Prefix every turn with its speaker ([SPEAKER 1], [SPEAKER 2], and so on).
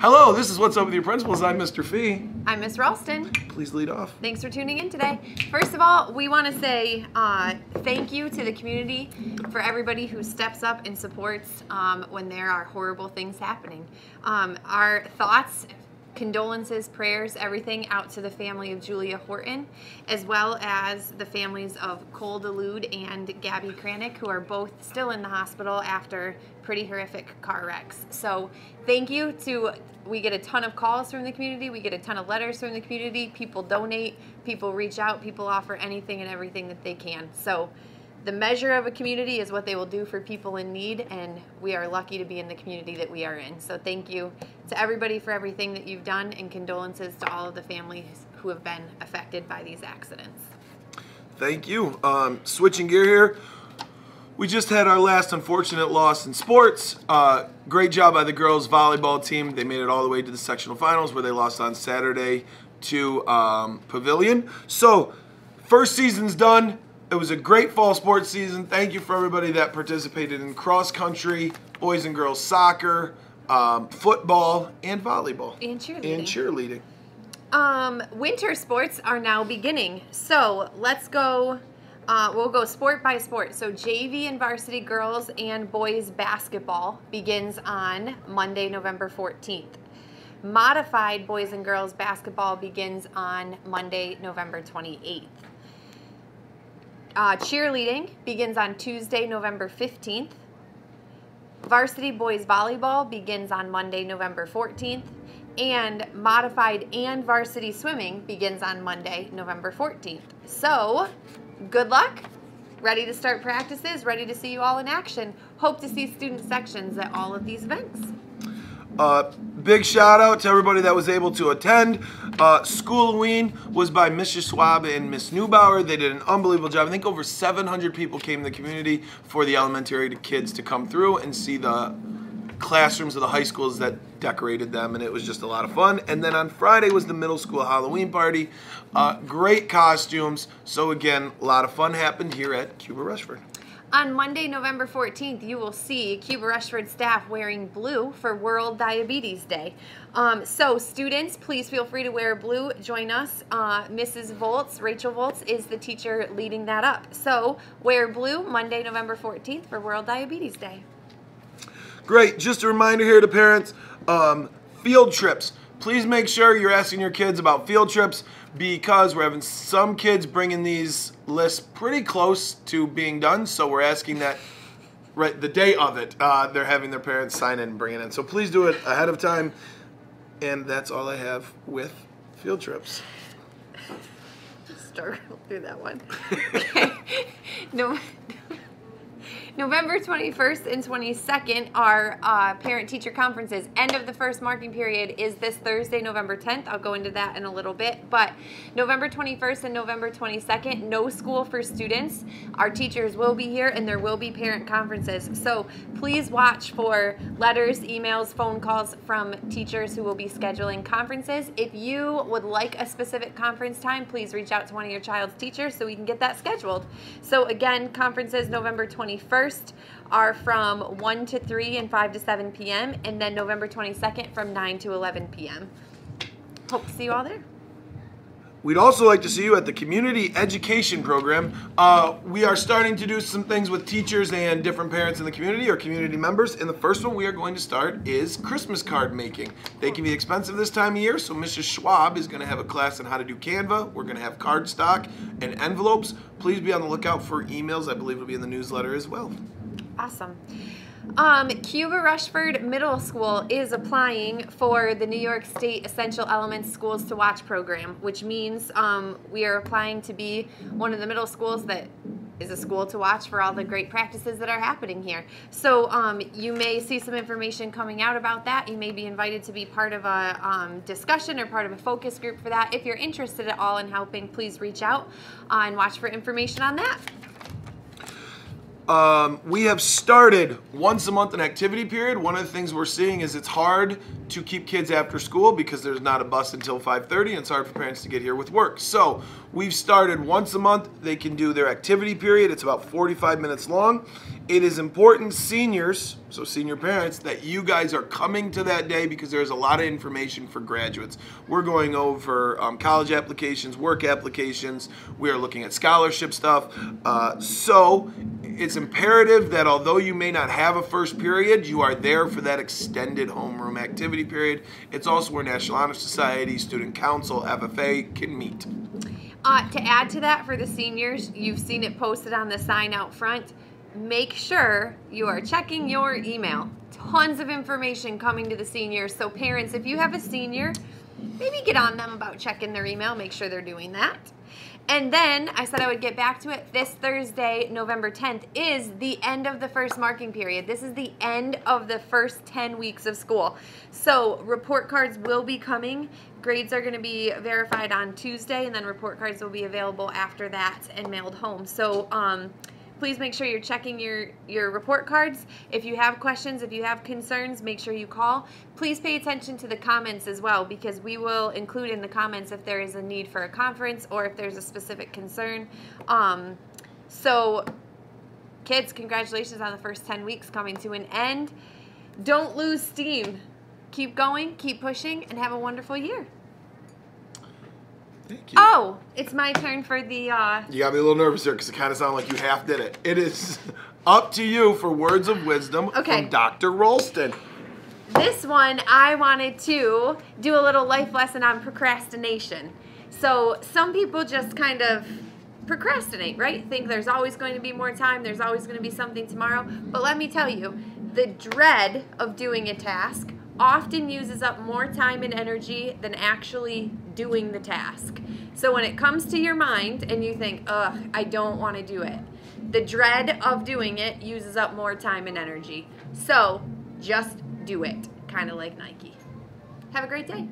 [SPEAKER 1] Hello, this is What's Up With Your Principals. I'm Mr. Fee.
[SPEAKER 2] I'm Miss Ralston.
[SPEAKER 1] Please lead off.
[SPEAKER 2] Thanks for tuning in today. First of all, we want to say thank you to the community for everybody who steps up and supports when there are horrible things happening. Our thoughts, condolences, prayers, everything out to the family of Julia Horton, as well as the families of Cole DeLude and Gabby Kranick, who are both still in the hospital after pretty horrific car wrecks. So thank you we get a ton of calls from the community, we get a ton of letters from the community, people donate, people reach out, people offer anything and everything that they can. So the measure of a community is what they will do for people in need, and we are lucky to be in the community that we are in. So thank you to everybody for everything that you've done, and condolences to all of the families who have been affected by these accidents.
[SPEAKER 1] Thank you. Switching gear here. We just had our last unfortunate loss in sports. Great job by the girls volleyball team. They made it all the way to the sectional finals where they lost on Saturday to Pavilion. So first season's done. It was a great fall sports season. Thank you for everybody that participated in cross country, boys and girls soccer, football, and volleyball.
[SPEAKER 2] And cheerleading. Winter sports are now beginning. So let's go, we'll go sport by sport. So JV and varsity girls and boys basketball begins on Monday, November 14th. Modified boys and girls basketball begins on Monday, November 28th. Cheerleading begins on Tuesday, November 15th. Varsity boys volleyball begins on Monday, November 14th. And modified and varsity swimming begins on Monday, November 14th. So, good luck. Ready to start practices, ready to see you all in action. Hope to see student sections at all of these events.
[SPEAKER 1] Big shout out to everybody that was able to attend. Schooloween was by Mrs. Schwab and Miss Neubauer. They did an unbelievable job. I think over 700 people came to the community for the elementary kids to come through and see the classrooms of the high schools that decorated them, and it was just a lot of fun. And then on Friday was the middle school Halloween party. Great costumes. So again, a lot of fun happened here at Cuba Rushford.
[SPEAKER 2] On Monday, November 14th, you will see Cuba Rushford staff wearing blue for World Diabetes Day. So students, please feel free to wear blue. Join us. Mrs. Volts, Rachel Volts, is the teacher leading that up. So wear blue Monday, November 14th for World Diabetes Day.
[SPEAKER 1] Great. Just a reminder here to parents, field trips. Please make sure you're asking your kids about field trips, because we're having some kids bringing these lists pretty close to being done. So we're asking that right the day of it, they're having their parents sign in and bring it in. So please do it ahead of time. And that's all I have with field trips.
[SPEAKER 2] Struggle through that one. Okay. November 21st and 22nd are parent-teacher conferences. End of the first marking period is this Thursday, November 10th. I'll go into that in a little bit. But November 21st and November 22nd, no school for students. Our teachers will be here, and there will be parent conferences. So please watch for letters, emails, phone calls from teachers who will be scheduling conferences. If you would like a specific conference time, please reach out to one of your child's teachers so we can get that scheduled. So again, conferences November 21st are from 1 to 3 and 5 to 7 p.m. and then November 22nd from 9 to 11 p.m. Hope to see you all there.
[SPEAKER 1] We'd also like to see you at the community education program. We are starting to do some things with teachers and different parents in the community or community members. And the first one we are going to start is Christmas card making. They can be expensive this time of year, so Mrs. Schwab is going to have a class on how to do Canva. We're going to have cardstock and envelopes. Please be on the lookout for emails. I believe it'll be in the newsletter as well.
[SPEAKER 2] Awesome. Cuba Rushford Middle School is applying for the New York State Essential Elements Schools to Watch program, which means we are applying to be one of the middle schools that is a school to watch for all the great practices that are happening here. So you may see some information coming out about that. You may be invited to be part of a discussion or part of a focus group for that. If you're interested at all in helping, please reach out and watch for information on that.
[SPEAKER 1] We have started once a month an activity period. One of the things we're seeing is it's hard to keep kids after school because there's not a bus until 5:30 and it's hard for parents to get here with work. So we've started once a month. They can do their activity period. It's about 45 minutes long. It is important, seniors, so senior parents, that you guys are coming to that day because there's a lot of information for graduates. We're going over college applications, work applications. We are looking at scholarship stuff. So it's imperative that although you may not have a first period, you are there for that extended homeroom activity period. It's also where National Honor Society, Student Council, FFA can meet.
[SPEAKER 2] To add to that, for the seniors, you've seen it posted on the sign out front. Make sure you are checking your email. Tons of information coming to the seniors. So parents, if you have a senior, maybe get on them about checking their email. Make sure they're doing that. And then I said I would get back to it. This Thursday, November 10th, is the end of the first marking period. This is the end of the first 10 weeks of school. So report cards will be coming. Grades are going to be verified on Tuesday, and then report cards will be available after that and mailed home. So please make sure you're checking your report cards. If you have questions, if you have concerns, make sure you call. Please pay attention to the comments as well, because we will include in the comments if there is a need for a conference or if there's a specific concern. So kids, congratulations on the first 10 weeks coming to an end. Don't lose steam. Keep going, keep pushing, and have a wonderful year.
[SPEAKER 1] Thank you.
[SPEAKER 2] Oh, it's my turn for the...
[SPEAKER 1] You got me a little nervous here because it kind of sounded like you half did it. It is up to you for words of wisdom from Dr. Rolston.
[SPEAKER 2] This one, I wanted to do a little life lesson on procrastination. So some people just kind of procrastinate, right? Think there's always going to be more time, there's always going to be something tomorrow. But let me tell you, the dread of doing a task often uses up more time and energy than actually doing the task. So when it comes to your mind and you think, ugh, I don't want to do it, the dread of doing it uses up more time and energy. So just do it, kind of like Nike. Have a great day.